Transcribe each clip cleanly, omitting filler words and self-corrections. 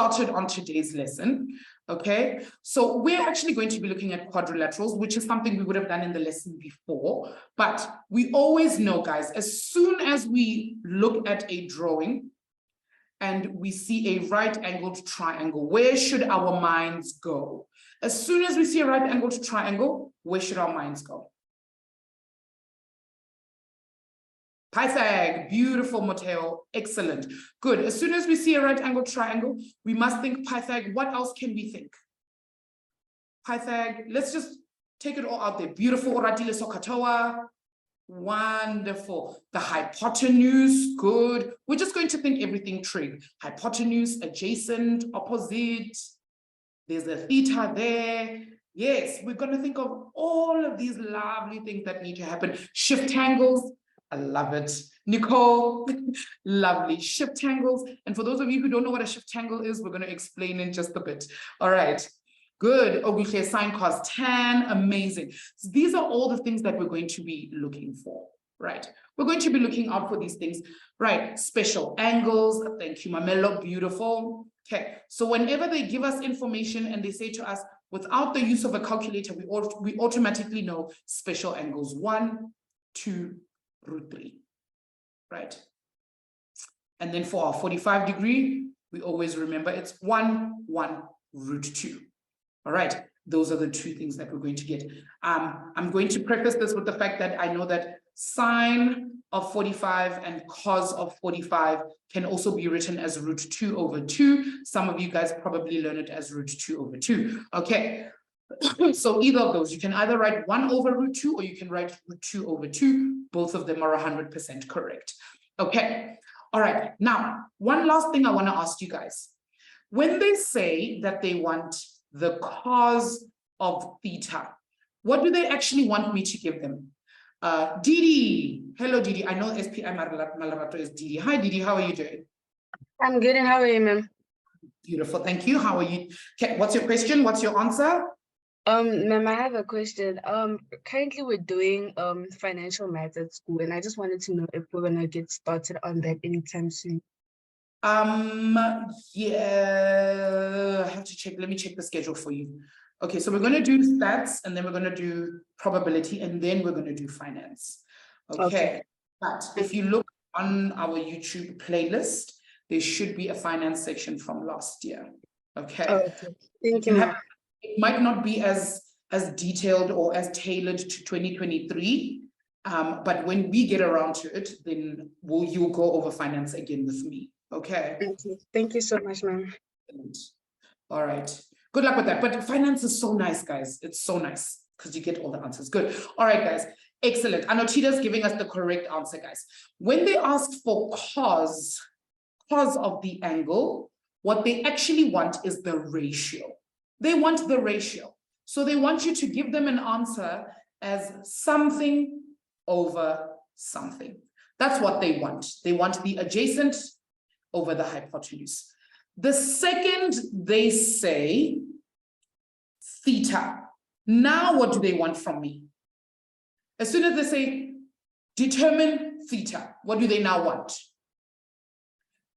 started on today's lesson. Okay, so we're actually going to be looking at quadrilaterals, which is something we would have done in the lesson before. But we always know, guys, as soon as we look at a drawing and we see a right-angled triangle, where should our minds go? As soon as we see a right-angled triangle, where should our minds go? Pythag, beautiful, Mateo, excellent, good. As soon as we see a right-angled triangle, we must think Pythag. What else can we think? Pythag, let's just take it all out there. Beautiful, Oratile Sokatoa, wonderful. The hypotenuse, good. We're just going to think everything trig. Hypotenuse, adjacent, opposite. There's a theta there. Yes, we're going to think of all of these lovely things that need to happen. Shift angles. I love it. Nicole, lovely. Shift angles. And for those of you who don't know what a shift angle is, we're going to explain in just a bit. All right. Good. Oguche, sine, cos, tan. Amazing. So these are all the things that we're going to be looking for, right? We're going to be looking out for these things, right? Special angles. Thank you, Mamelo. Beautiful. Okay. So whenever they give us information and they say to us, without the use of a calculator, we automatically know special angles 1, 2, √3, right? And then for our 45-degree, we always remember it's 1, 1, √2. All right, those are the two things that we're going to get. I'm going to preface this with the fact that I know that sine of 45 and cos of 45 can also be written as √2/2. Some of you guys probably learn it as √2/2. Okay. So either of those, you can either write 1/√2 or you can write √2/2. Both of them are 100% correct. Okay. All right. Now, one last thing I want to ask you guys. When they say that they want the cos of theta, what do they actually want me to give them? Didi. Hello, Didi. I know SPI Malarato is Didi. Hi, Didi. How are you doing? I'm good. And how are you, ma'am? Beautiful. Thank you. How are you? Okay. What's your question? What's your answer? Ma'am, I have a question. Currently we're doing financial math at school, and I just wanted to know if we're gonna get started on that anytime soon. Yeah, I have to check. Let me check the schedule for you. Okay, so we're gonna do stats, and then we're gonna do probability, and then we're gonna do finance. Okay. But if you look on our YouTube playlist, there should be a finance section from last year. Okay. Okay. Thank you, ma'am. It might not be as detailed or as tailored to 2023, but when we get around to it, then you'll go over finance again with me. Okay. Thank you so much, ma'am. All right. Good luck with that. But finance is so nice, guys. It's so nice because you get all the answers. Good. All right, guys. Excellent. Anotita's giving us the correct answer, guys. When they ask for cos of the angle, what they actually want is the ratio. They want the ratio. So they want you to give them an answer as something over something. That's what they want. They want the adjacent over the hypotenuse. The second they say theta, now what do they want from me? As soon as they say determine theta, what do they now want?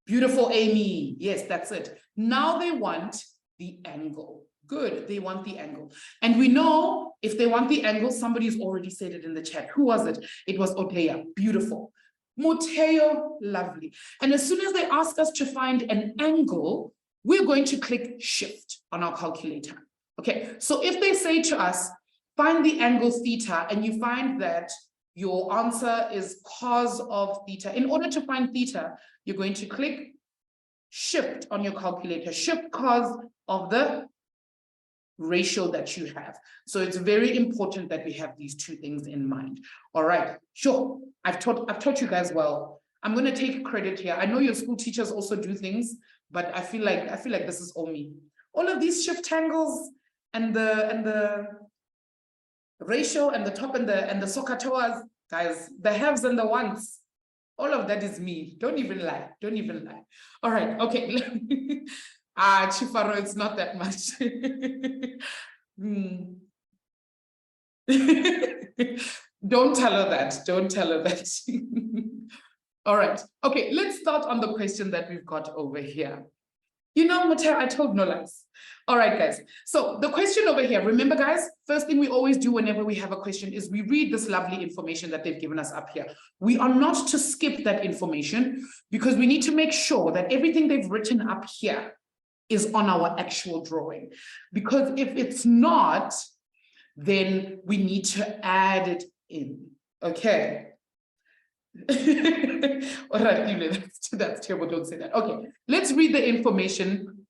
Beautiful, Amy. Yes, that's it. Now they want the angle. Good, they want the angle. And we know if they want the angle, somebody's already said it in the chat. Who was it? It was Oteya. Beautiful. Moteo, lovely. And as soon as they ask us to find an angle, we're going to click shift on our calculator. Okay, so if they say to us, find the angle theta, and you find that your answer is cos of theta, in order to find theta, you're going to click shift on your calculator, shift cos of the ratio that you have. So it's very important that we have these two things in mind. All right, sure. I've taught you guys well. I'm going to take credit here. I know your school teachers also do things, but I feel like this is all me. All of these shift angles and the ratio and the top and the Sokatoas, guys, the haves and the ones, all of that is me. Don't even lie. Don't even lie. All right, okay. Chifaro, it's not that much. Don't tell her that. Don't tell her that. All right. Okay, let's start on the question that we've got over here. You know, Mateo, I told no lies. All right, guys. So the question over here, remember, guys, first thing we always do whenever we have a question is we read this lovely information that they've given us up here. We are not to skip that information because we need to make sure that everything they've written up here is on our actual drawing. Because if it's not, then we need to add it in. Okay. All right, that's terrible, don't say that. Okay, let's read the information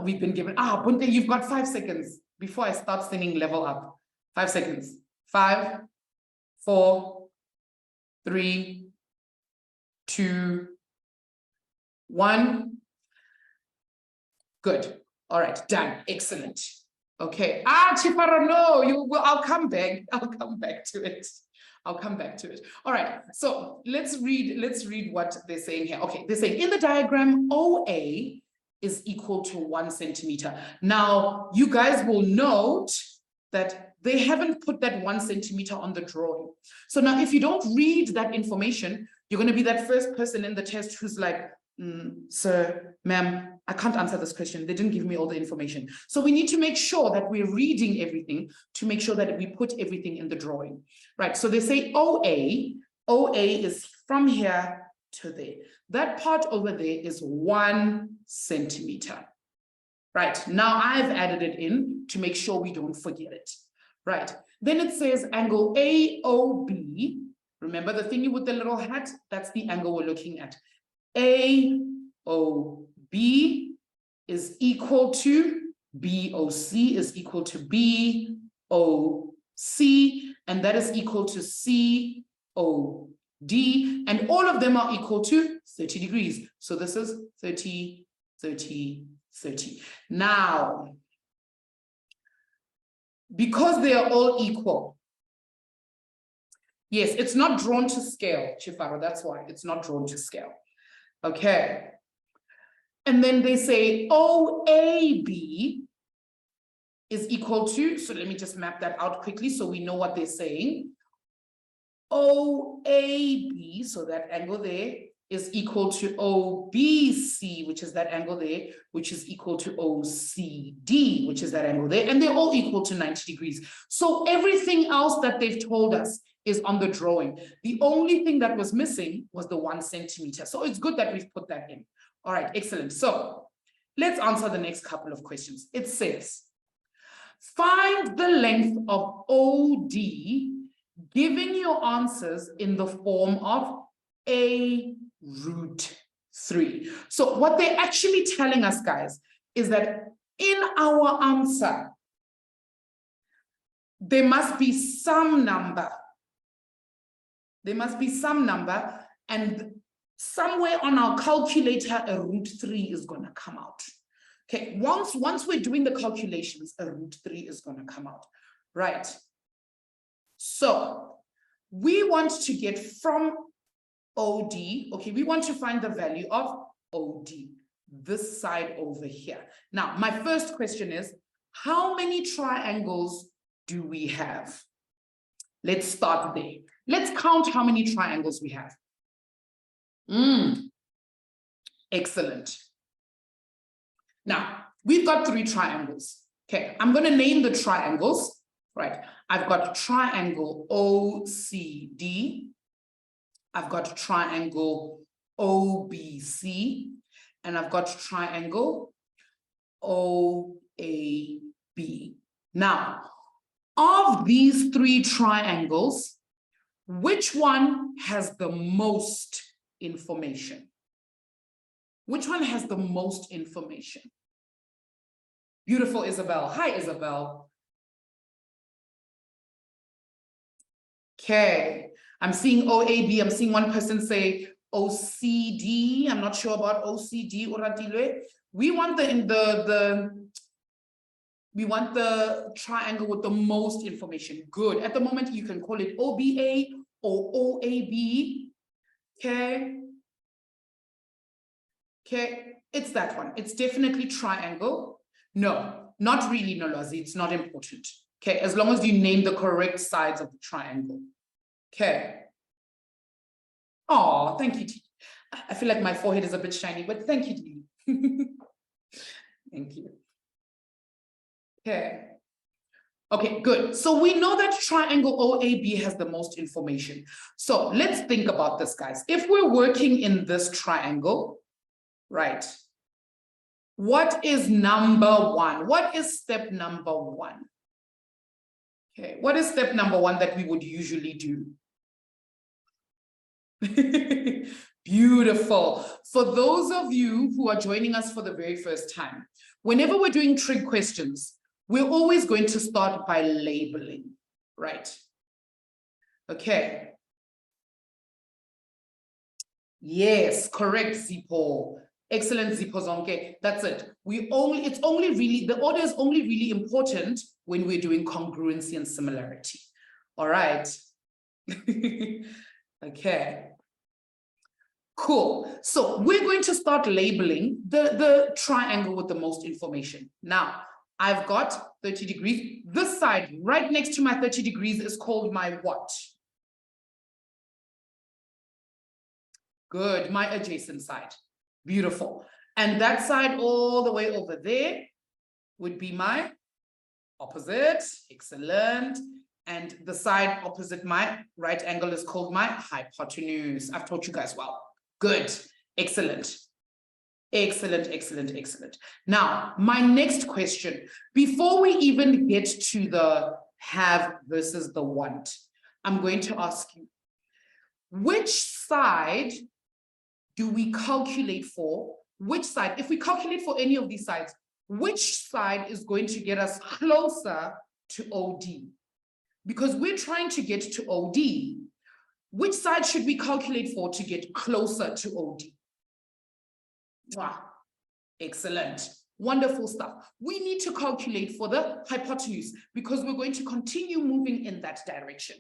we've been given. Bunte, you've got 5 seconds before I start singing level up. 5 seconds. 5, 4, 3, 2, 1. Good. All right, done. Excellent. Okay. Chifara, no, I'll come back. I'll come back to it. I'll come back to it. All right, so let's read what they're saying here. Okay, they're saying in the diagram, OA is equal to 1 centimeter. Now, you guys will note that they haven't put that 1 centimeter on the drawing. So now if you don't read that information, you're going to be that first person in the test who's like, sir, ma'am, I can't answer this question. They didn't give me all the information. So we need to make sure that we're reading everything to make sure that we put everything in the drawing, right? So they say OA is from here to there. That part over there is 1 centimeter, right? Now I've added it in to make sure we don't forget it, right? Then it says angle AOB. Remember the thingy with the little hat? That's the angle we're looking at. AOB is equal to BOC is equal to BOC, and that is equal to COD, and all of them are equal to 30 degrees. So this is 30, 30, 30. Now, because they are all equal, yes, it's not drawn to scale, Chifaro, that's why it's not drawn to scale. Okay. And then they say OAB is equal to, so let me just map that out quickly so we know what they're saying. OAB, so that angle there, is equal to OBC, which is that angle there, which is equal to OCD, which is that angle there, and they're all equal to 90 degrees. So everything else that they've told us is on the drawing. The only thing that was missing was the 1 centimeter. So it's good that we've put that in. All right, excellent. So let's answer the next couple of questions. It says, find the length of OD, giving your answers in the form of A√3. So what they're actually telling us, guys, is that in our answer, there must be some number. There must be some number, and somewhere on our calculator, a √3 is going to come out. Okay, once we're doing the calculations, a √3 is going to come out, right? So we want to get from OD, okay, we want to find the value of OD, this side over here. Now, my first question is, how many triangles do we have? Let's start there. Let's count how many triangles we have. Excellent. Now, we've got 3 triangles. Okay, I'm going to name the triangles, right? I've got triangle OCD. I've got triangle OBC. And I've got triangle OAB. Now, of these 3 triangles, which one has the most information? Which one has the most information? Beautiful Isabel. Hi, Isabel. Okay, I'm seeing OAB. I'm seeing one person say OCD. I'm not sure about OCD. We want we want the triangle with the most information. Good. At the moment, you can call it OBA or OAB. Okay. Okay, it's that one. It's definitely triangle. No, not really, Nolozi. It's not important. Okay, as long as you name the correct sides of the triangle. Okay. Oh, thank you, T. I feel like my forehead is a bit shiny, but thank you, T. Thank you. Okay. Okay, good. So we know that triangle OAB has the most information. So let's think about this, guys. If we're working in this triangle, right? What is number one? What is step number one? Okay, what is step number one that we would usually do? Beautiful. For those of you who are joining us for the very first time, whenever we're doing trig questions, we're always going to start by labeling, right? Okay. Yes, correct, Zipo. Excellent, Zipo Zonke. That's it. It's only really, the order is only really important when we're doing congruency and similarity. All right. Okay. Cool. So we're going to start labeling the triangle with the most information. Now, I've got 30 degrees. This side, right next to my 30 degrees, is called my what? Good, my adjacent side. Beautiful. And that side all the way over there would be my opposite. Excellent. And the side opposite my right angle is called my hypotenuse. I've taught you guys well. Good. Excellent. Excellent, excellent, excellent. Now, my next question, before we even get to the have versus the want, I'm going to ask you, which side do we calculate for? Which side, if we calculate for any of these sides, which side is going to get us closer to OD? Because we're trying to get to OD. Which side should we calculate for to get closer to OD? Wow. Excellent. Wonderful stuff. We need to calculate for the hypotenuse because we're going to continue moving in that direction.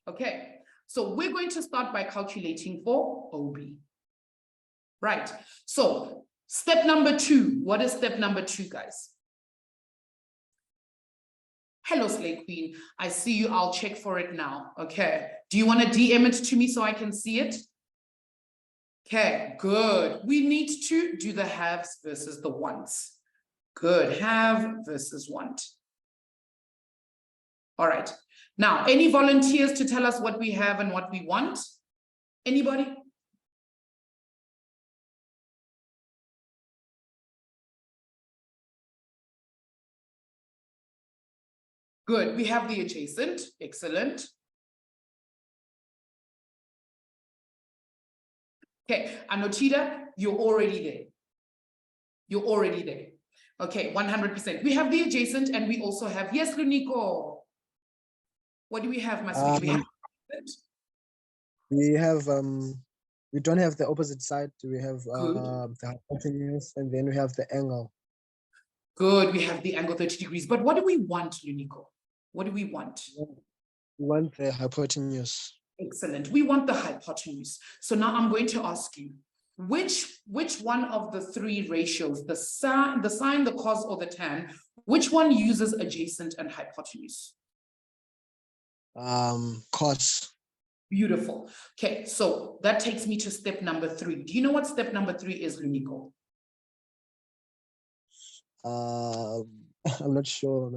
Okay. So we're going to start by calculating for OB. Right. So step number 2. What is step number 2, guys? Hello, Slay Queen. I see you. I'll check for it now. Okay. Do you want to DM it to me so I can see it? Okay, good. We need to do the haves versus the wants. Good. Have versus want. All right. Now, any volunteers to tell us what we have and what we want? Anybody? Good. We have the adjacent. Excellent. Okay, Anotida, you're already there. You're already there. Okay, 100%. We have the adjacent and we also have, yes, Luniko. What do we have, Masli? We don't have the opposite side. We have the hypotenuse and then we have the angle. Good, we have the angle 30 degrees. But what do we want, Luniko? What do we want? We want the hypotenuse. Excellent. We want the hypotenuse. So now I'm going to ask you, which one of the 3 ratios, the sine, the cos, or the tan, which one uses adjacent and hypotenuse? Cos. Beautiful. Okay, so that takes me to step number 3. Do you know what step number 3 is, Luniko? I'm not sure.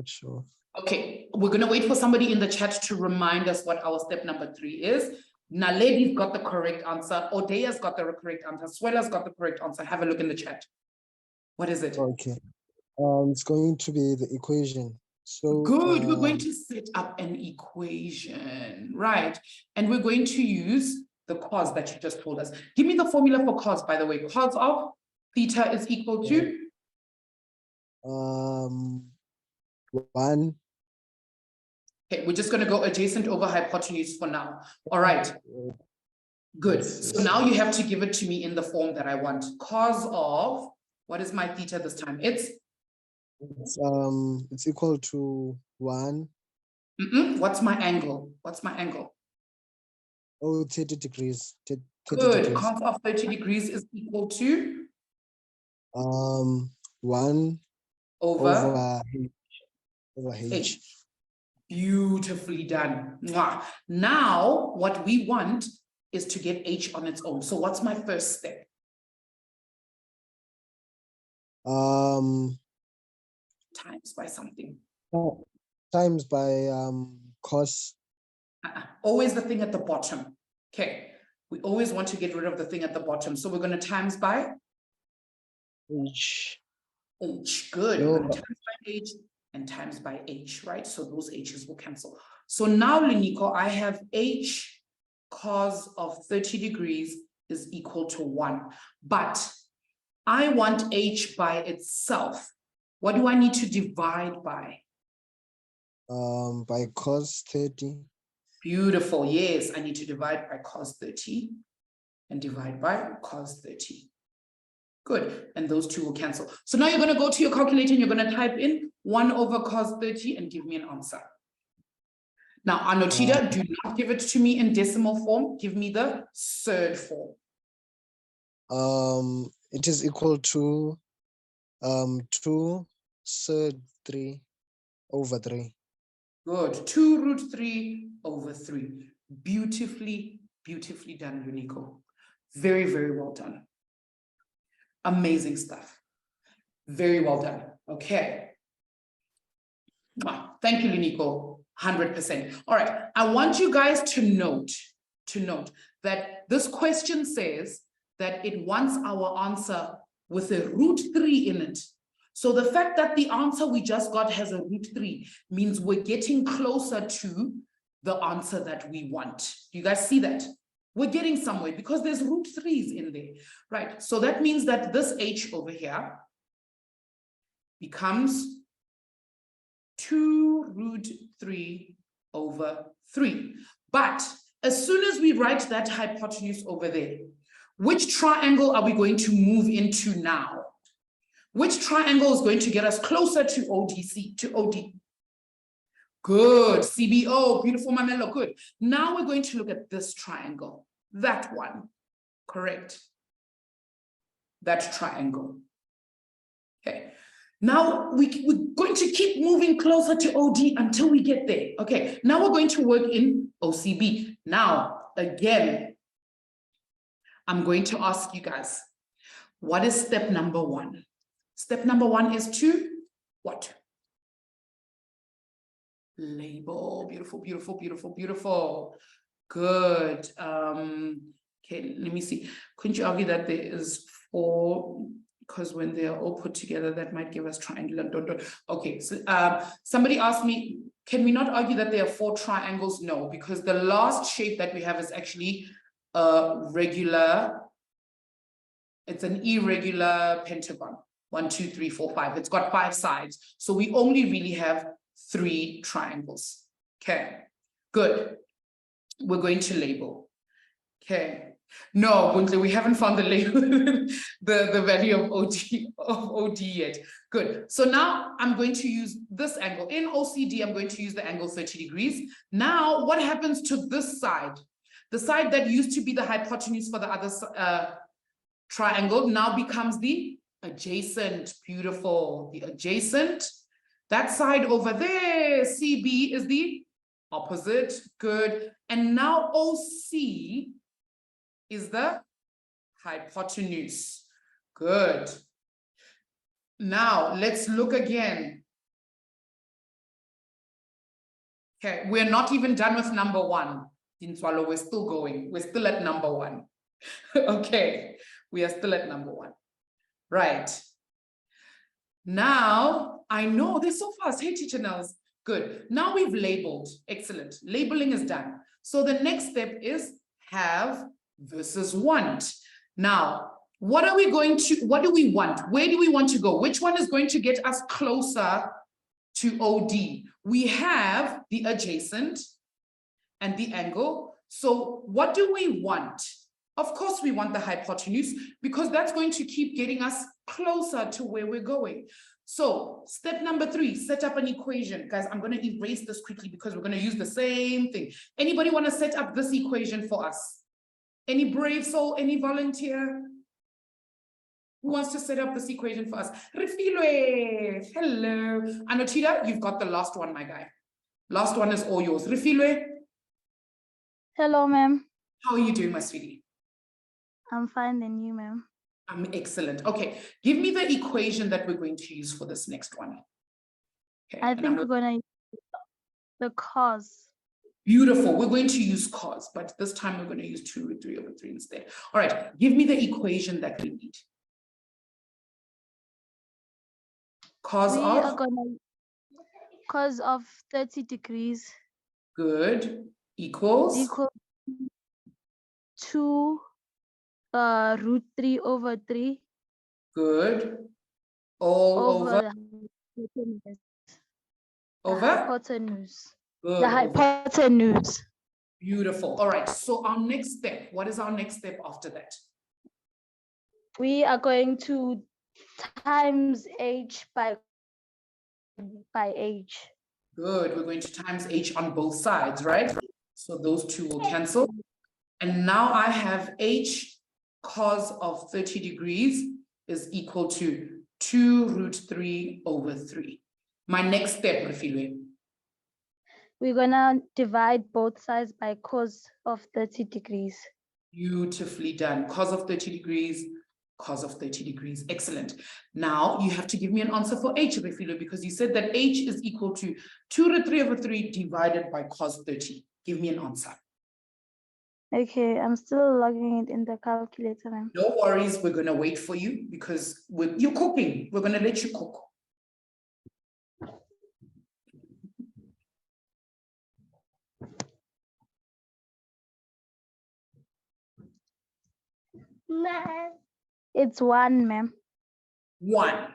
Okay, we're going to wait for somebody in the chat to remind us what our step number 3 is. Naledi's got the correct answer. Odea's got the correct answer. Swela's got the correct answer. Have a look in the chat. What is it? Okay. It's going to be the equation. So good. We're going to set up an equation, right? And we're going to use the cos that you just told us. Give me the formula for cos, by the way. Cos of theta is equal to 1. Okay, we're just going to go adjacent over hypotenuse for now. All right. Good. So now you have to give it to me in the form that I want. Cos of, what is my theta this time? It's equal to 1. What's my angle? What's my angle? Oh, 30 degrees. 30 Good. Degrees. Cos of 30 degrees is equal to 1 over h. Beautifully done. Mwah. Now, what we want is to get h on its own. So what's my first step? Times by something. Times by cos. Always the thing at the bottom. Okay. We always want to get rid of the thing at the bottom. So we're going to times by H. H. Good. No. We're going to times by H and times by H, right? So those H's will cancel. So now, Leniko, I have H cos of 30 degrees is equal to 1. But I want H by itself. What do I need to divide by? By cos 30. Beautiful. Yes, I need to divide by cos 30 and divide by cos 30. Good. And those two will cancel. So now you're going to go to your calculator and you're going to type in 1 over cos 30 and give me an answer. Now, Anotida, do not give it to me in decimal form. Give me the third form. It is equal to 2 third 3 over 3. Good. 2 root 3 over 3. Beautifully, beautifully done, Leniko. Very, very well done. Amazing stuff. Very well done. Okay. Wow. Thank you, Leniko. 100%. All right. I want you guys to note that this question says that it wants our answer with a root 3 in it. So the fact that the answer we just got has a root 3 means we're getting closer to the answer that we want. Do you guys see that? We're getting somewhere because there's root 3s in there, right? So that means that this H over here becomes 2 root 3 over 3. But as soon as we write that hypotenuse over there, which triangle are we going to move into now? Which triangle is going to get us closer to ODC, to OD? Good, CBO, beautiful Mamelo, good. Now we're going to look at this triangle, that one, correct? That triangle, okay. Now we're going to keep moving closer to OD until we get there. Okay, now we're going to work in OCB. Now, again, I'm going to ask you guys, what is step number 1? Step number 1 is to what? Label. Beautiful, beautiful, beautiful, beautiful. Good. Okay, let me see. Couldn't you argue that there is 4? Because when they are all put together, that might give us triangular. Okay, so somebody asked me, can we not argue that there are 4 triangles? No, because the last shape that we have is actually a regular, it's an irregular pentagon. 1, 2, 3, 4, 5. It's got 5 sides. So we only really have 3 triangles. Okay, good. We're going to label. Okay. No, Buntle, we haven't found the label, the value of OD yet. Good. So now I'm going to use this angle. In OCD, I'm going to use the angle 30 degrees. Now, what happens to this side? The side that used to be the hypotenuse for the other triangle now becomes the adjacent. Beautiful. The adjacent. That side over there, CB, is the opposite. Good. And now OC is the hypotenuse. Good. Now let's look again. Okay, we're not even done with number 1. Dinswalo, we're still going. We're still at number 1. Okay, we are still at number 1. Right. Now, I know they're so fast. Hey, teacher Nels. Good. Now we've labeled. Excellent. Labeling is done. So the next step is have versus want. Now, what do we want? Where do we want to go? Which one is going to get us closer to OD? We have the adjacent and the angle. So what do we want? Of course, we want the hypotenuse because that's going to keep getting us closer to where we're going. So step number 3, set up an equation. Guys, I'm going to erase this quickly because we're going to use the same thing. Anybody want to set up this equation for us? Any brave soul, any volunteer? Who wants to set up this equation for us? Refilwe, hello. Anotida, you've got the last one, my guy. Last one is all yours. Refilwe. Hello, ma'am. How are you doing, my sweetie? I'm fine, and you, ma'am? Excellent. Okay, give me the equation that we're going to use for this next one. Okay, I think we're gonna use the cos. beautiful. We're going to use cos, but this time we're going to use 2 root 3 over 3 instead. All right, give me the equation that we need. Cos We are of, gonna cos of 30 degrees good, equals, equal to root 3 over 3 good, all over, the over, hypotenuse. good, The over. hypotenuse. Beautiful. All right, so our next step, what is our next step after that? We are going to times h by h. Good, we're going to times h on both sides, right? So those two will cancel. And now I have h cos of 30 degrees is equal to 2 root 3 over 3. My next step, Refilwe. We're gonna divide both sides by cos of 30 degrees. Beautifully done. Cos of 30 degrees, cos of 30 degrees. Excellent. Now you have to give me an answer for h, Refilwe, because you said that h is equal to 2 root 3 over 3 divided by cos 30. Give me an answer. Okay, I'm still logging it in the calculator, ma'am. No worries, we're going to wait for you because you're cooking. We're going to let you cook. It's 1, ma'am. 1.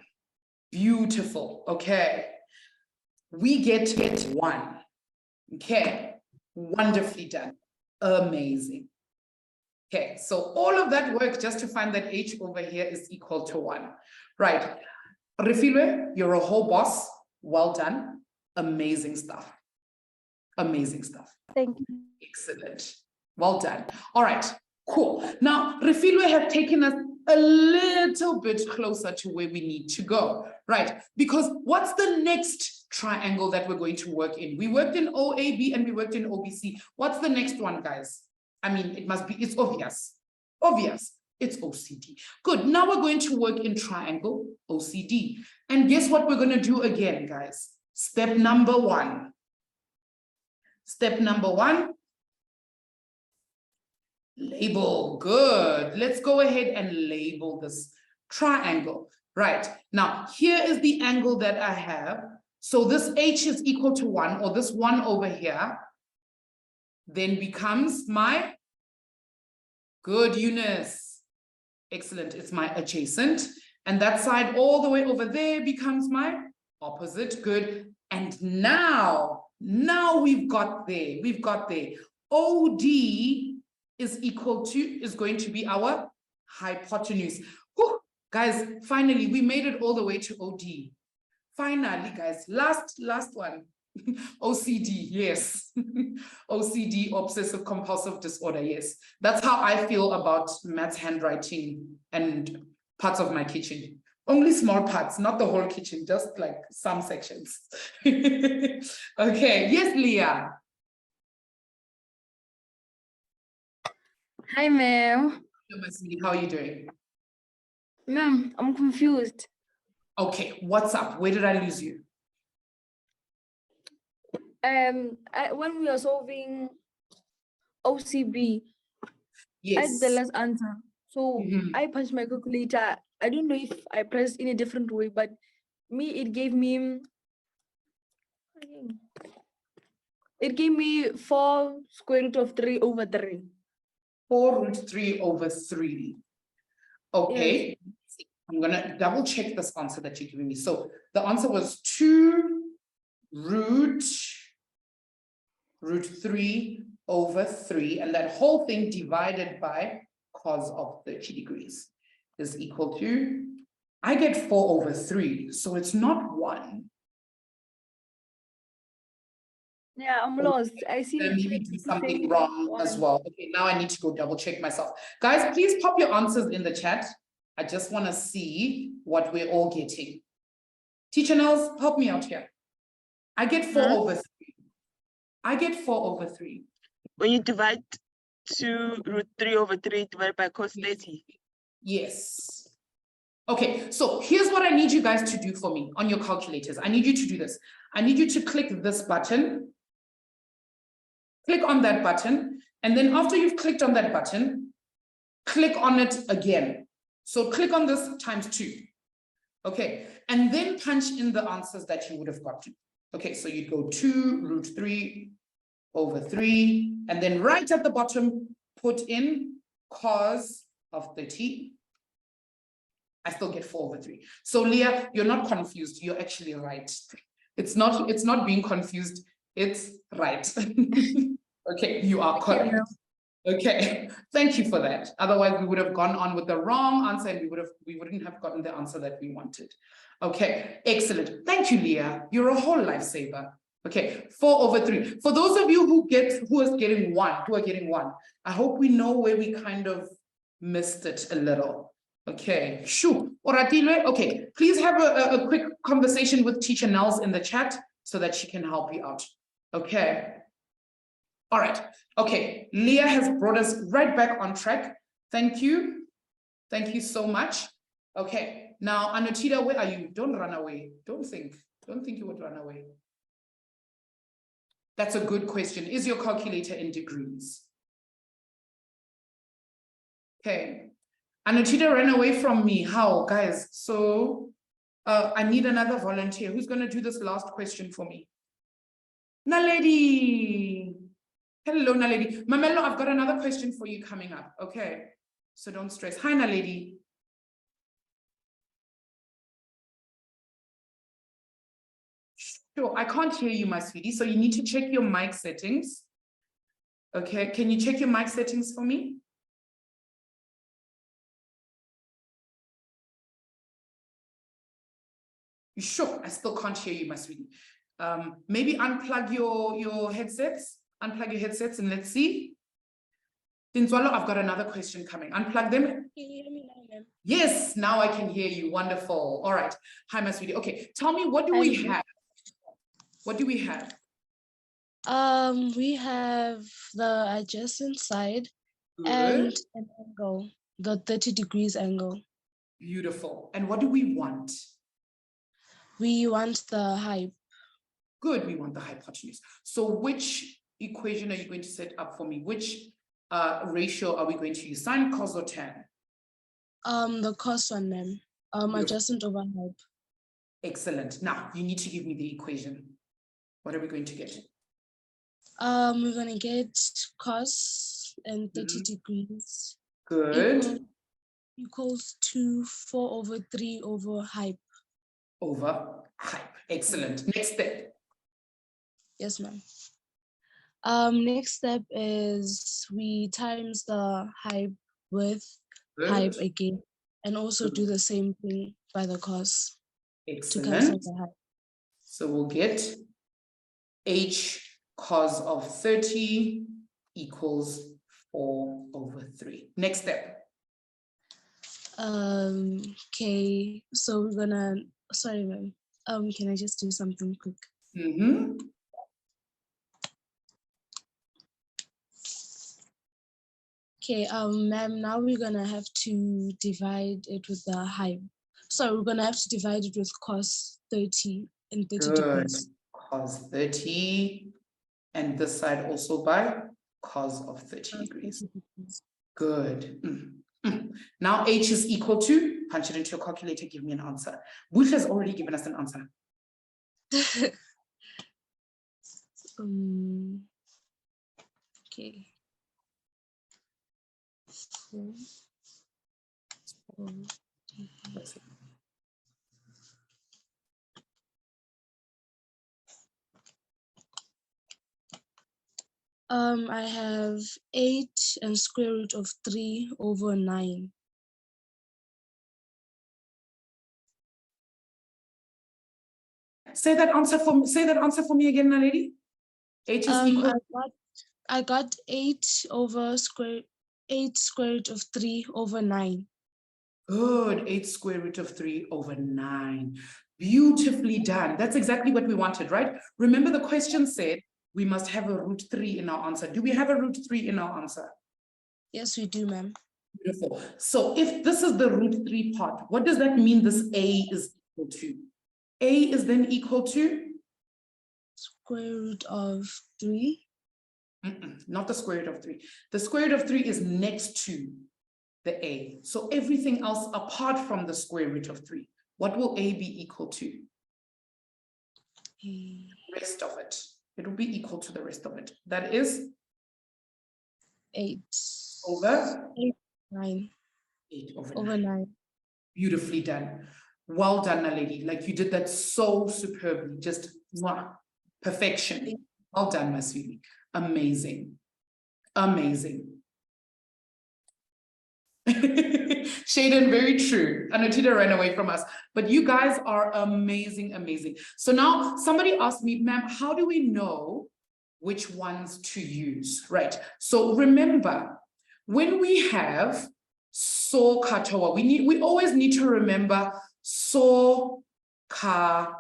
Beautiful. Okay. We get 1. Okay. Wonderfully done. Amazing. Okay, so all of that work just to find that h over here is equal to 1. Right. Refilwe, you're a whole boss. Well done. Amazing stuff. Amazing stuff. Thank you. Excellent. Well done. All right, cool. Now, Refilwe have taken us a little bit closer to where we need to go, right? Because what's the next triangle that we're going to work in? We worked in OAB and we worked in OBC. What's the next one, guys? I mean, it's obvious. Obvious. It's OCD. Good. Now we're going to work in triangle OCD. And guess what we're going to do again, guys? Step number 1. Step number 1. Label. Good. Let's go ahead and label this triangle. Right. Now, here is the angle that I have. So this h is equal to 1, or this 1 over here, then becomes my, good, Eunice. Excellent. It's my adjacent. And that side all the way over there becomes my opposite. Good. And now we've got there. We've got there. OD is going to be our hypotenuse. Whew, guys, finally, we made it all the way to OD. Finally, guys, last one. OCD, yes. OCD, obsessive compulsive disorder, yes. That's how I feel about Matt's handwriting and parts of my kitchen. Only small parts, not the whole kitchen, just like some sections. Okay, yes, Leah. Hi, ma'am. How are you doing? Ma'am, I'm confused. Okay, what's up? Where did I lose you? When we are solving OCB, I had the Yes. last answer. So I punched my calculator. I don't know if I pressed in a different way, but it gave me 4 square root of 3 over 3. 4 root 3 over 3. Okay. Yes. I'm going to double check this answer that you're giving me. So the answer was 2 root 3 over 3. And that whole thing divided by cos of 30 degrees is equal to, I get 4 over 3. So it's not 1. Yeah, I'm lost. I see. Then maybe do something wrong as well. Okay, now I need to go double check myself. Guys, please pop your answers in the chat. I just want to see what we're all getting. Teacher Nels, help me out here. I get 4 over 3. I get 4 over 3. When you divide 2 root 3 over 3 divided by cos 30. Yes. Okay, so here's what I need you guys to do for me on your calculators. I need you to do this. I need you to click this button. Click on that button. And then after you've clicked on that button, click on it again. So click on this times 2. Okay, and then punch in the answers that you would have gotten. Okay, so you'd go 2√3/3, and then right at the bottom, put in cos of 30. I still get 4/3. So Leah, you're not confused. You're actually right. It's not being confused. It's right. Okay, you are correct. Okay, thank you for that. Otherwise, we would have gone on with the wrong answer and we wouldn't have gotten the answer that we wanted. Okay, excellent. Thank you, Leah. You're a whole lifesaver. Okay, 4/3. For those of you who are getting one, I hope we know where we kind of missed it a little. Okay, sure. Oratile, okay, please have a quick conversation with Teacher Nels in the chat so that she can help you out. Okay. All right. Okay, Leah has brought us right back on track. Thank you. Thank you so much. Okay, now Anotida, where are you? Don't run away. Don't think you would run away. That's a good question. Is your calculator in degrees? Okay. Anotida ran away from me. How, guys? So I need another volunteer. Who's going to do this last question for me? Naledi. Hello, Naledi. Mamelo, I've got another question for you coming up. Okay. So don't stress. Hi, Naledi. Sure, I can't hear you, my sweetie. So you need to check your mic settings. Okay. Can you check your mic settings for me? Sure, I still can't hear you, my sweetie. Maybe unplug your headsets. Unplug your headsets and let's see. Tinzwalo, I've got another question coming. Unplug them. Can you hear me now, ma'am? Yes, now I can hear you. Wonderful. All right. Hi, my sweetie. Okay, tell me, what do we have? What do we have? We have the adjacent side Good. and an angle, the 30 degrees angle. Beautiful. And what do we want? We want the height. Good, we want the hypotenuse. So which equation are you going to set up for me? Which ratio are we going to use? Sine, cos, or tan? The cos one, ma'am. Adjacent over height. Excellent. Now, you need to give me the equation. What are we going to get? We're gonna get cos and 30 degrees. Good. Equals to 4/3 over height. Over height. Excellent. Next step. Yes, ma'am. Next step is we times the height with height again, and also do the same thing by the cos. To cancel Excellent. the height. So we'll get h cos of 30 equals 4/3. Next step. Okay, so we're gonna, sorry, ma'am. Can I just do something quick? Okay, ma'am, now we're gonna have to divide it with the height. So we're gonna have to divide it with cos 30 and 30 degrees. Cos 30, and this side also by cos of 30 degrees. Good. Now h is equal to, punch it into your calculator, give me an answer. Bush has already given us an answer. Okay. I have 8 and square root of 3/9. Say that answer for me again, lady. H is equal. I got 8 square root of 3/9. Good. 8 square root of 3/9. Beautifully done. That's exactly what we wanted, right? Remember the question said we must have a root 3 in our answer. Do we have a root 3 in our answer? Yes, we do, ma'am. Beautiful. So if this is the √3 part, what does that mean this A is equal to? A is then equal to? Square root of 3. Not the square root of 3. The square root of 3 is next to the A. So everything else apart from the square root of 3, what will A be equal to? The Rest of it. It will be equal to the rest of it. That is 8 over 9 8 over over 9. 9. Beautifully done. Well done, lady. Like you did that so superbly. Just mwah, perfection. Well done, my sweetie. Amazing. Amazing. Shaden, very true. Anotita ran away from us, but you guys are amazing, amazing. So now somebody asked me, ma'am, how do we know which ones to use, right? So remember, when we have so katoa, we always need to remember so katoa,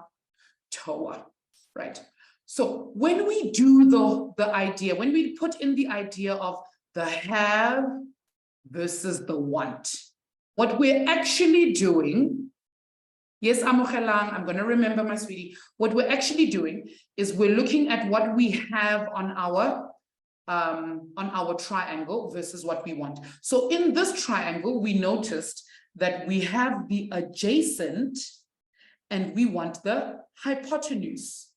right? So when we do the idea, when we put in the idea of the have versus the want, what we're actually doing, yes, Amogelang, I'm going to remember, my sweetie. What we're actually doing is we're looking at what we have on our triangle versus what we want. So in this triangle, we noticed that we have the adjacent and we want the hypotenuse,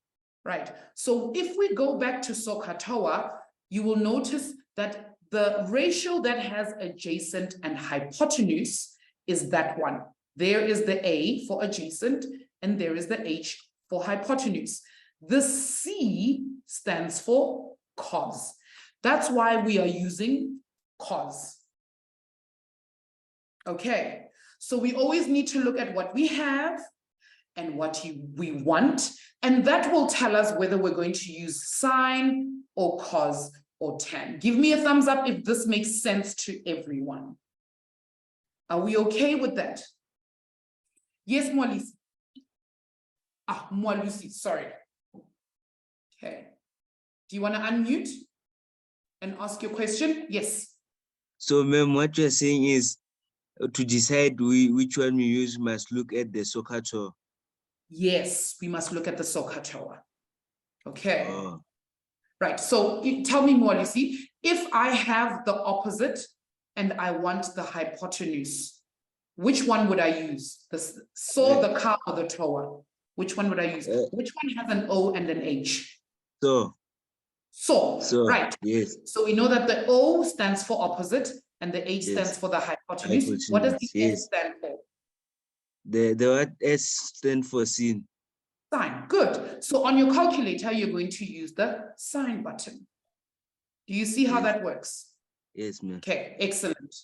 right? So if we go back to SOHCAHTOA, you will notice that the ratio that has adjacent and hypotenuse is that one. There is the A for adjacent and there is the H for hypotenuse. The C stands for cos. That's why we are using cos. Okay, so we always need to look at what we have and what we want, and that will tell us whether we're going to use sine or cos or tan. Give me a thumbs up if this makes sense to everyone. Are we okay with that? Yes, Mwalisi. Mwalusi, sorry. Okay. Do you want to unmute and ask your question? Yes. So, ma'am, what you're saying is to decide which one we use, must look at the SOHCAHTOA. Yes, we must look at the SOHCAHTOA. Okay. Oh. Right. So tell me more, Lucy. If I have the opposite and I want the hypotenuse, which one would I use? The ka or the toa? Which one would I use? Which one has an O and an H? So, right. Yes. So we know that the O stands for opposite and the H stands for the hypotenuse. What does the S stand for? The what S stand for sin. Sine. Good. So on your calculator, you're going to use the sine button. Do you see how that works? Yes, ma'am. Okay, excellent.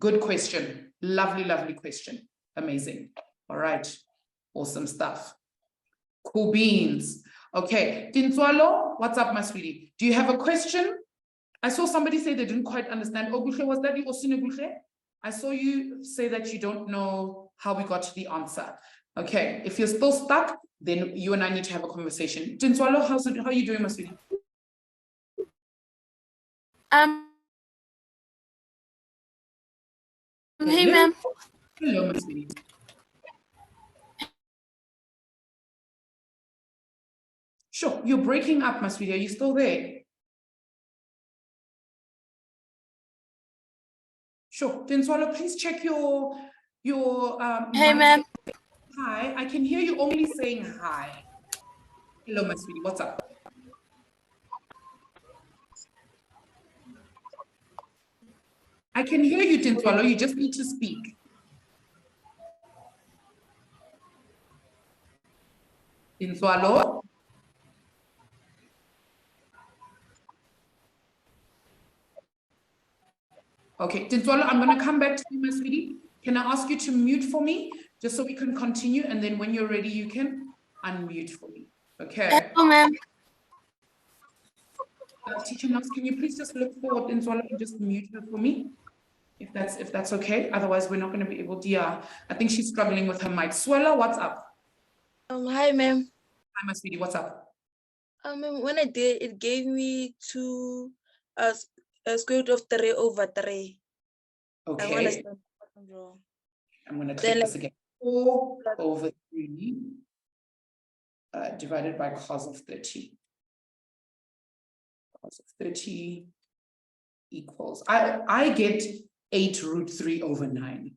Good question. Lovely, lovely question. Amazing. All right. Awesome stuff. Cool beans. Okay. Tintswalo, what's up, my sweetie? Do you have a question? I saw somebody say they didn't quite understand. Oguhle, was that you or Sineguhle? I saw you say that you don't know how we got to the answer. Okay. If you're still stuck, then you and I need to have a conversation. Tintswalo, how are you doing, my sweetie? Hey, ma'am. Hello, my sweetie. Sure, you're breaking up, my sweetie. Are you still there? Sure. Tintswalo, please check your Hey, ma'am. Hi, I can hear you only saying hi. Hello, my sweetie. What's up? I can hear you, Tintswalo. You just need to speak. Tintswalo? Okay, Tintswalo, I'm going to come back to you, my sweetie. Can I ask you to mute for me, just so we can continue, and then when you're ready, you can unmute for me. Okay. Hello, ma'am. Teacher Nels, can you please just look for Tintswalo and just mute her for me? If that's okay. Otherwise, we're not going to be able to. Yeah, I think she's struggling with her mic. Swella, what's up? Hi, ma'am. Hi, my sweetie. What's up? Ma'am, when I did, it gave me 2 square root of 3 over 3. Okay, draw. I'm going to Then, click this again. 4 over 3 divided by cos of 30. Cos of 30 equals, I get 8 root 3 over 9.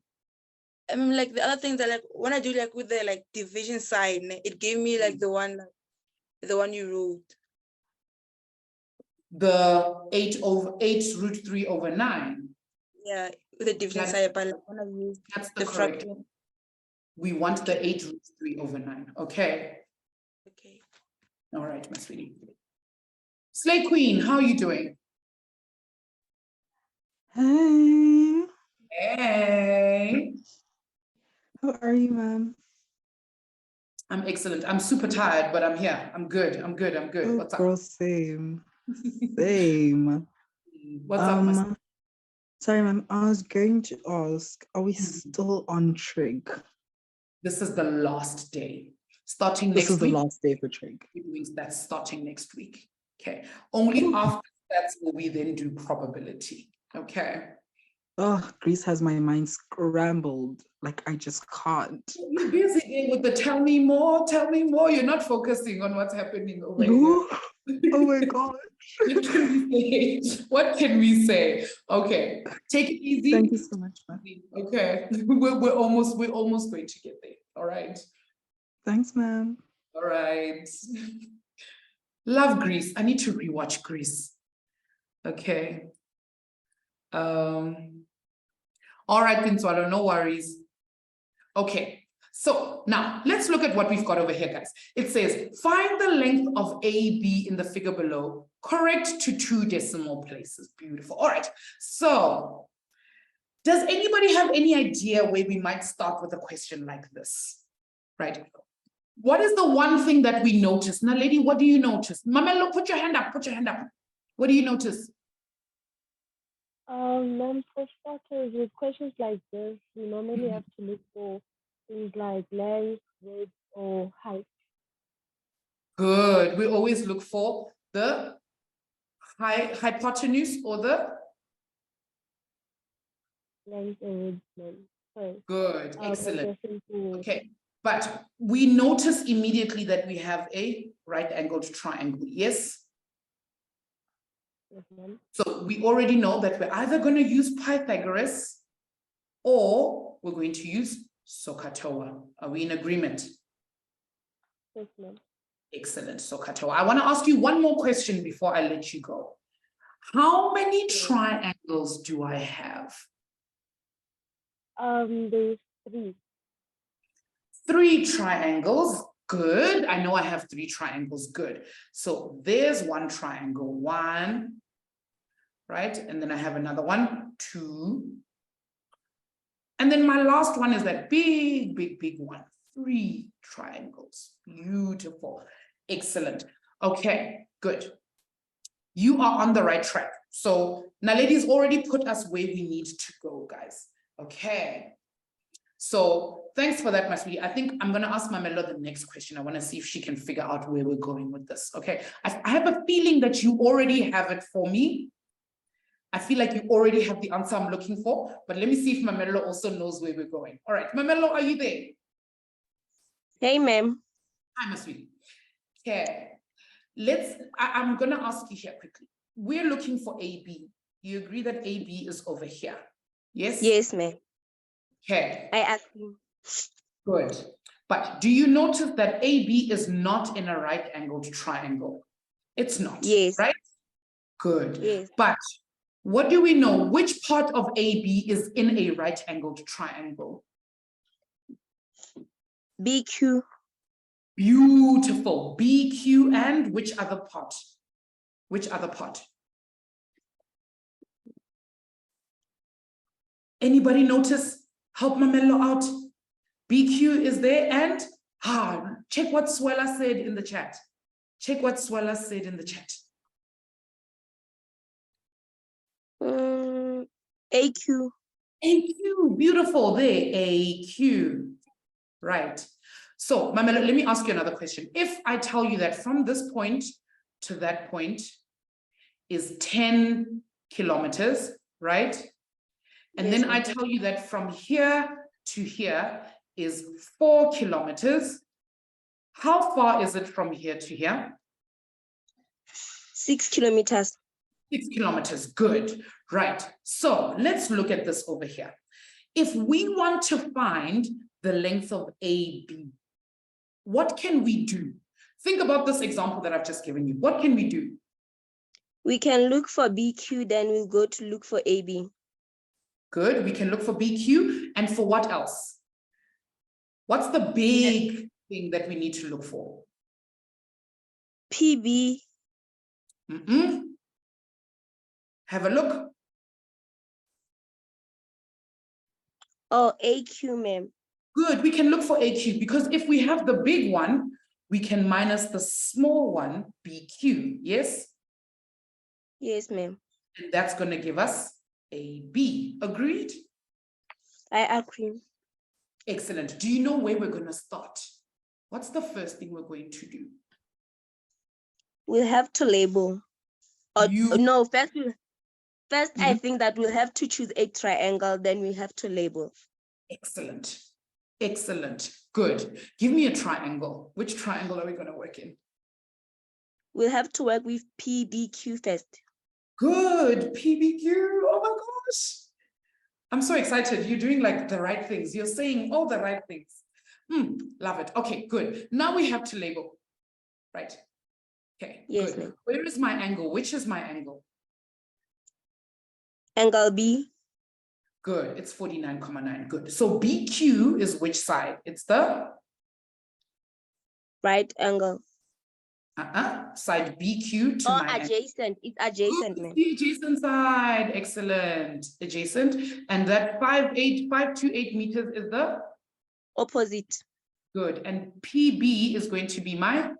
Like the other things that like when I do like with the like division sign, it gave me like the one you wrote. The 8 root 3 over 9. Yeah, with the division That's- sign, but like when I use That's the the correct. fraction. We want the 8 root 3 over 9. Okay. Okay. All right, my sweetie. Slay Queen, how are you doing? Hey, Hey. how are you, ma'am? I'm excellent. I'm super tired, but I'm here. I'm good. I'm good. I'm good. Oh, What's girl, up? same, same. What's up, my Sorry, ma'am. I was going to ask, are we still on Trig? This is the last day. Starting This next is the week. last day for Trig. We're doing that starting next week. Okay. Only after that will we then do probability. Okay. Oh, Greece has my mind scrambled. Like, I just can't. You're busy there with the tell me more, tell me more. You're not focusing on what's happening over here. Oh my God. What can we say? What can we say? Okay, take it easy. Thank you so much, ma'am. Okay, we're almost going to get there. All right. Thanks, ma'am. All right. Love Greece. I need to rewatch Greece. Okay. All right, Pinswalo, no worries. Okay, so now let's look at what we've got over here, guys. It says, find the length of AB in the figure below, correct to 2 decimal places. Beautiful. All right, so does anybody have any idea where we might start with a question like this? Right. What is the one thing that we notice? Now, lady, what do you notice? Mamelo, put your hand up, put your hand up. What do you notice? Ma'am, for starters, with questions like this, we normally have to look for things like length, width, or height. Good. We always look for the hypotenuse or the Length and width, ma'am. Sorry. good. Excellent. To... Okay. But we notice immediately that we have a right-angled triangle. Yes? Yes, ma'am. So we already know that we're either going to use Pythagoras or we're going to use SOHCAHTOA. Are we in agreement? Yes, ma'am. Excellent, SOHCAHTOA. I want to ask you one more question before I let you go. How many triangles do I have? There's 3. 3 triangles. Good. I know I have 3 triangles. Good. So there's one triangle, 1, right? And then I have another one, 2. And then my last one is that big, big, big one, 3 triangles. Beautiful. Excellent. Okay, good. You are on the right track. So Naledi's already put us where we need to go, guys. Okay. So thanks for that, my sweetie. I think I'm going to ask Mamelo the next question. I want to see if she can figure out where we're going with this. Okay. I have a feeling that you already have it for me. I feel like you already have the answer I'm looking for, but let me see if Mamelo also knows where we're going. All right. Mamelo, are you there? Hey, ma'am. Hi, my sweetie. Okay. I'm going to ask you here quickly. We're looking for AB. You agree that AB is over here? Yes? Yes, ma'am. Okay. I asked you. Good. But do you notice that AB is not in a right-angled triangle? It's not. Yes. Right? Good. Yes. But what do we know? Which part of AB is in a right-angled triangle? BQ. Beautiful. BQ and which other part? Which other part? Anybody notice? Help Mamelo out. BQ is there and check what Swella said in the chat. Check what Swella said in the chat. AQ. AQ, beautiful there, AQ. Right. So, Mamelo, let me ask you another question. If I tell you that from this point to that point is 10 kilometers, right? And Yes, then I ma'am. tell you that from here to here is 4 kilometers. How far is it from here to here? 6 kilometers. 6 kilometers, good, right. So let's look at this over here. If we want to find the length of AB, what can we do? Think about this example that I've just given you. What can we do? We can look for BQ, then we'll go to look for AB. Good, we can look for BQ, and for what else? What's the big thing that we need to look for? PB. Have a look. Oh, AQ, ma'am. Good, we can look for AQ, because if we have the big one, we can minus the small one, BQ, yes? Yes, ma'am. And that's going to give us AB. Agreed? I agree. Excellent. Do you know where we're going to start? What's the first thing we're going to do? We'll have to label. Or no, first I think that we'll have to choose a triangle, then we have to label. Excellent. Excellent. Good. Give me a triangle. Which triangle are we going to work in? We'll have to work with PBQ first. Good. PBQ. Oh my gosh. I'm so excited. You're doing like the right things. You're saying all the right things. Love it. Okay, good. Now we have to label. Right. Okay. Yes, good. ma'am. Where is my angle? Which is my angle? Angle B. Good. It's 49,9. Good. So BQ is which side? It's the Right angle. Side BQ to my adjacent. It's adjacent, ma'am. The adjacent side. Excellent. Adjacent. And that 528 meters is the opposite. Good. And PB is going to be my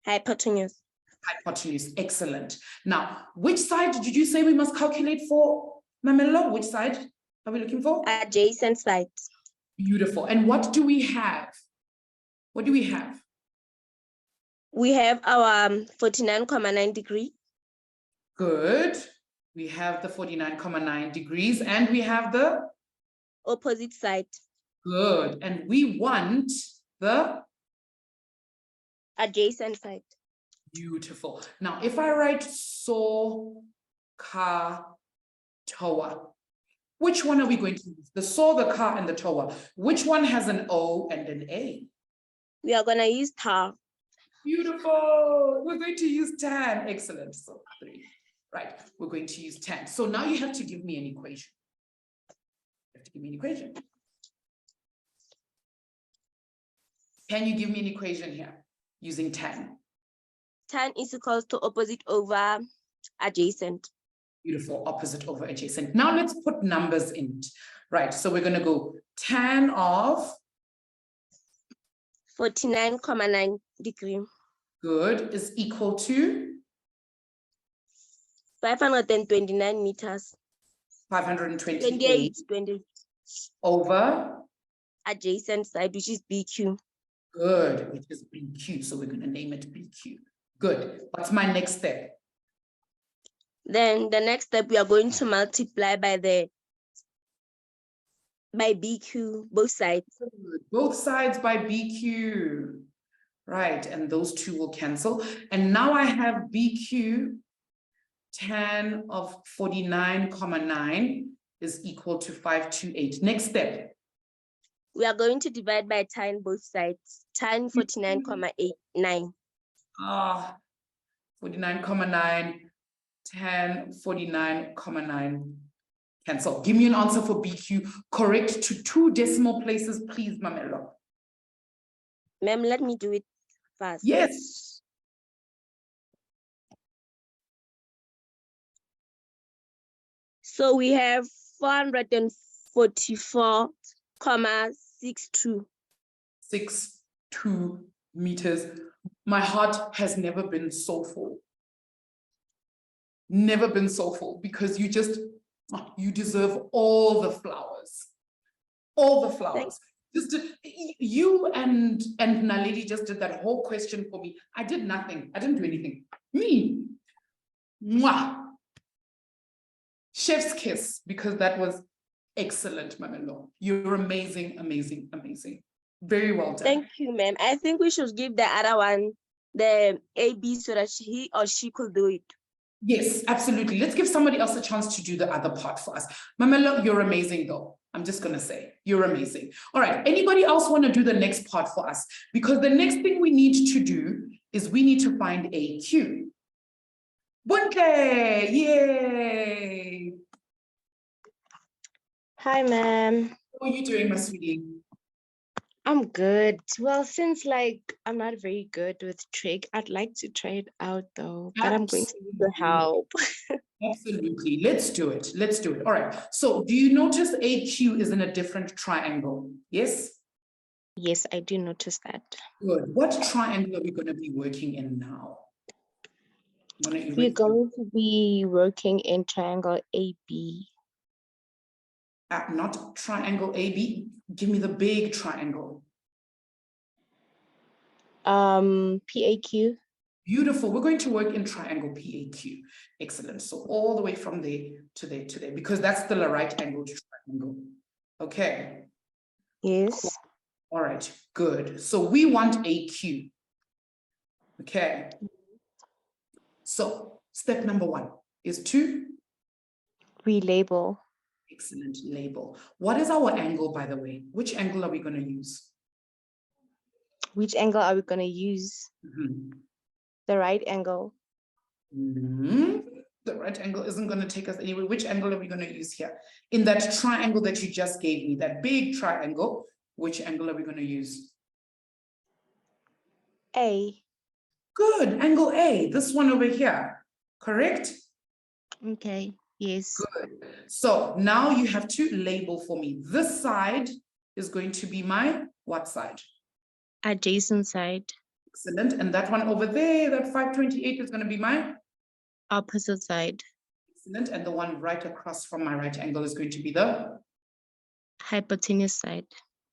hypotenuse. Hypotenuse. Excellent. Now, which side did you say we must calculate for, Mamello? Which side are we looking for? Adjacent side. Beautiful. And what do we have? What do we have? We have our 49,9 degree. Good. We have the 49,9 degrees and we have the opposite side. Good. And we want the adjacent side. Beautiful. Now, if I write so, ka, toa, which one are we going to use? The so, the ka, and the toa. Which one has an O and an A? We are going to use ta. Beautiful. We're going to use tan. Excellent. So 3. Right. We're going to use tan. So now you have to give me an equation. You have to give me an equation. Can you give me an equation here using tan? Tan is equals to opposite over adjacent. Beautiful. Opposite over adjacent. Now let's put numbers in it. Right. So we're going to go tan of 49,9 degree. Good. Is equal to 529 meters. 528 20 over adjacent side, which is BQ. Good, which is BQ. So we're going to name it BQ. Good. What's my next step? Then the next step, we are going to multiply by BQ, both sides. Good. Both sides by BQ. Right, and those two will cancel. And now I have BQ, tan of 49,9 is equal to 528. Next step. We are going to divide by tan both sides. Tan 49,9. 49,9, tan 49,9. Cancel. Give me an answer for BQ. Correct to 2 decimal places, please, Mamello. Ma'am, let me do it fast. Yes. So we have 444,62. 62 meters. My heart has never been so full. Never been so full, because you deserve all the flowers. All the flowers. You and Naledi just did that whole question for me. I did nothing. I didn't do anything. Me. Mwah. Chef's kiss, because that was Excellent, Mamelo. You're amazing, amazing, amazing. Very well done. Thank you, ma'am. I think we should give the other one the AB so that he or she could do it. Yes, absolutely. Let's give somebody else a chance to do the other part for us. Mamelo, you're amazing though. I'm just going to say, you're amazing. All right. Anybody else want to do the next part for us? Because the next thing we need to do is we need to find a Q. Bunke, yay. Hi, ma'am. How are you doing, my sweetie? I'm good. Well, since like I'm not very good with Trig, I'd like to try it out though, but I'm going to need your help. Absolutely. Let's do it. Let's do it. All right. So do you notice AQ is in a different triangle? Yes? Yes, I do notice that. Good. What triangle are we going to be working in now? We're going to be working in triangle AB. Not triangle AB. Give me the big triangle. PAQ. Beautiful. We're going to work in triangle PAQ. Excellent. So all the way from there to there to there, because that's still a right angled triangle. Okay. Yes. Cool. All right. Good. So we want AQ. Okay. So step number 1 is to relabel. Excellent. Label. What is our angle, by the way? Which angle are we going to use? Which angle are we going to use? The right angle. The right angle isn't going to take us anywhere. Which angle are we going to use here? In that triangle that you just gave me, that big triangle, which angle are we going to use? A. Good. Angle A. This one over here. Correct? Okay. Yes. Good. So now you have to label for me. This side is going to be my what side? Adjacent side. Excellent. And that one over there, that 528 is going to be my opposite side. Excellent. And the one right across from my right angle is going to be the hypotenuse side.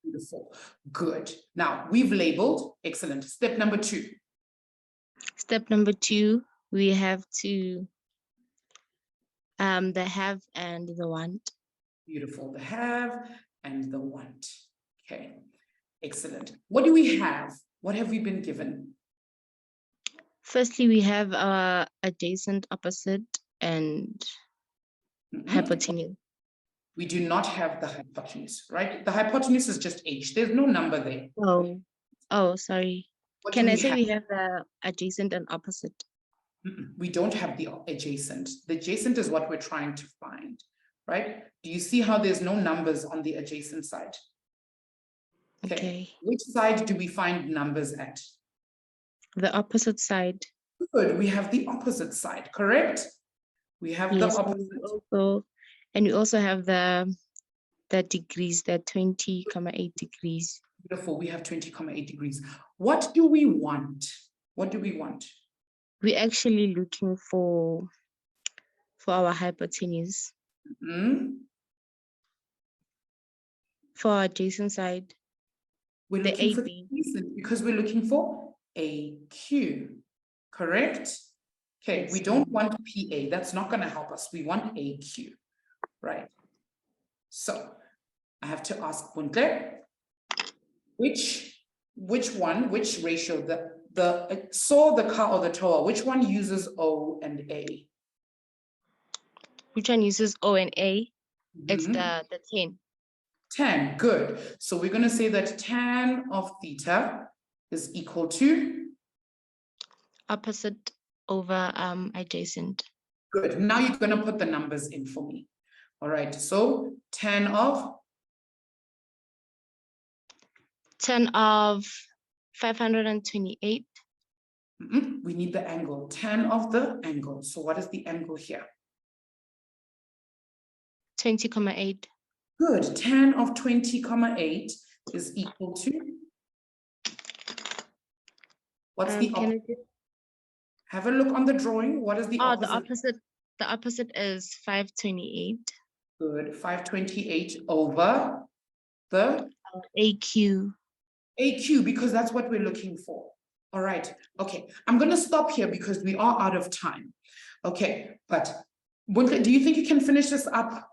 Beautiful. Good. Now we've labeled. Excellent. Step number 2. Step number 2, we have to the have and the want. Beautiful. The have and the want. Okay. Excellent. What do we have? What have we been given? Firstly, we have our adjacent, opposite, and hypotenuse. We do not have the hypotenuse, right? The hypotenuse is just h. There's no number there. Oh, sorry. What Can do I we say have? we have the adjacent and opposite? We don't have the adjacent. The adjacent is what we're trying to find, right? Do you see how there's no numbers on the adjacent side? Okay. Which side do we find numbers at? The opposite side. Good. We have the opposite side, correct? We have the opposite. And we also have the degrees, the 20,8 degrees. Beautiful. We have 20,8 degrees. What do we want? What do we want? We're actually looking for our hypotenuse. For our adjacent side. We're looking for the adjacent because we're looking for AQ, correct? Okay, we don't want PA. That's not going to help us. We want AQ, right? So I have to ask Buntle, which ratio, the saw, the car, or the tower, which one uses O and A? Which one uses O and A? It's the 10. 10, good. So we're going to say that tan of theta is equal to? Opposite over adjacent. Good. Now you're going to put the numbers in for me. All right. So tan of? 528. We need the angle. Tan of the angle. So what is the angle here? 20,8. Good. Tan of 20,8 is equal to? What's the opposite? Have a look on the drawing. What is the opposite? The opposite is 528. Good. 528 over the? AQ. AQ, because that's what we're looking for. All right. Okay. I'm going to stop here because we are out of time. Okay. But do you think you can finish this up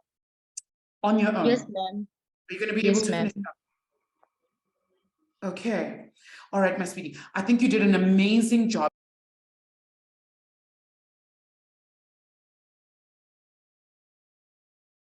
on your own? Yes, ma'am. Are you going to be Yes, able to ma'am. finish it up? Okay. All right, my sweetie. I think you did an amazing job.